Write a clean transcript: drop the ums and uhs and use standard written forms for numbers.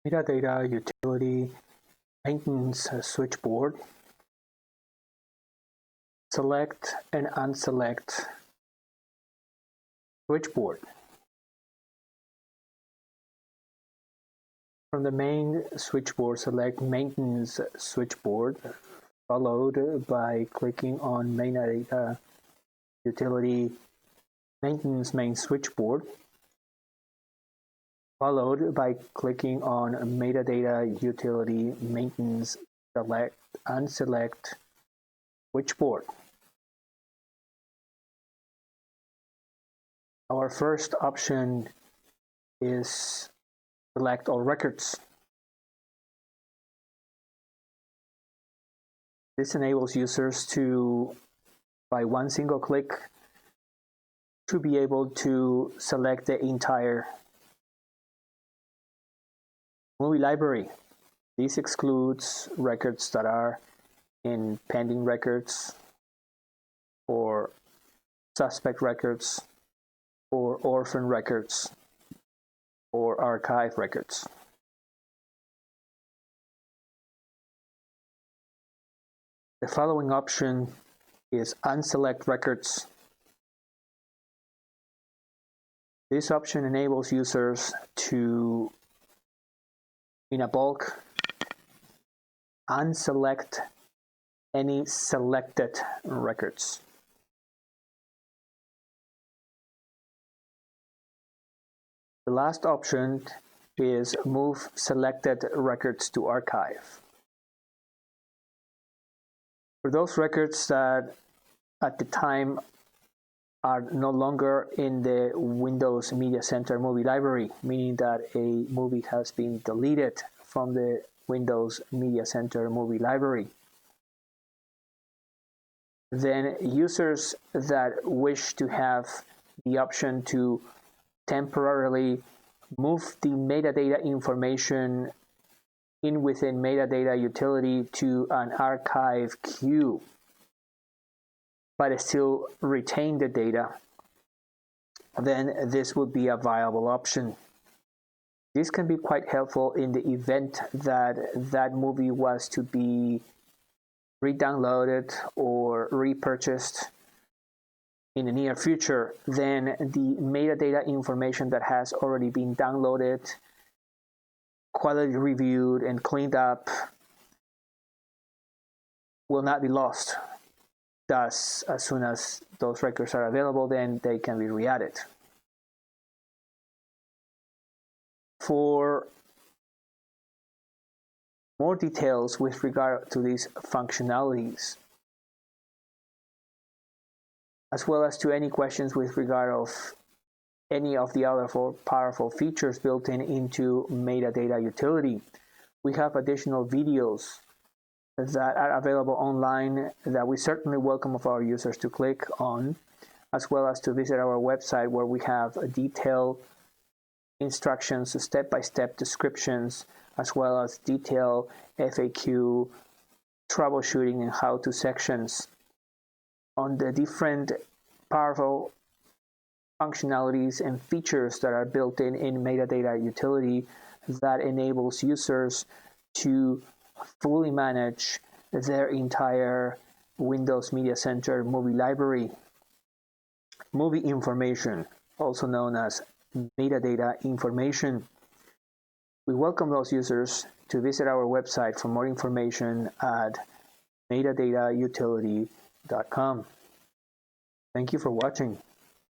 Metadata Utility Maintenance Switchboard. Select and unselect switchboard. From the main switchboard, select Maintenance Switchboard, followed by clicking on Metadata Utility Maintenance Main Switchboard, followed by clicking on Metadata Utility Maintenance Unselect Switchboard. Our first option is select all records. This enables users to, by one single click, to be able to select the entire movie library. This excludes records that are in pending records, or suspect records, or orphan records, or archive records. The following option is unselect records. This option enables users to, in a bulk, unselect any selected records. The last option is move selected records to archive. For those records that at the time are no longer in the Windows Media Center movie library, meaning that a movie has been deleted from the Windows Media Center movie library, then users that wish to have the option to temporarily move the metadata information within Metadata Utility to an archive queue, but still retain the data, then this would be a viable option. This can be quite helpful in the event that that movie was to be re-downloaded or repurchased in the near future. Then the metadata information that has already been downloaded, quality reviewed, and cleaned up will not be lost. Thus, as soon as those records are available, then they can be re-added. For more details with regard to these functionalities, as well as to any questions with regard of any of the other powerful features built into Metadata Utility, we have additional videos that are available online that we certainly welcome of our users to click on, as well as to visit our website, where we have detailed instructions, step-by-step descriptions, as well as detailed FAQ, troubleshooting, and how-to sections on the different powerful functionalities and features that are built in Metadata Utility that enables users to fully manage their entire Windows Media Center movie library. Movie information, also known as metadata information. We welcome those users to visit our website for more information at metadatautility.com. Thank you for watching.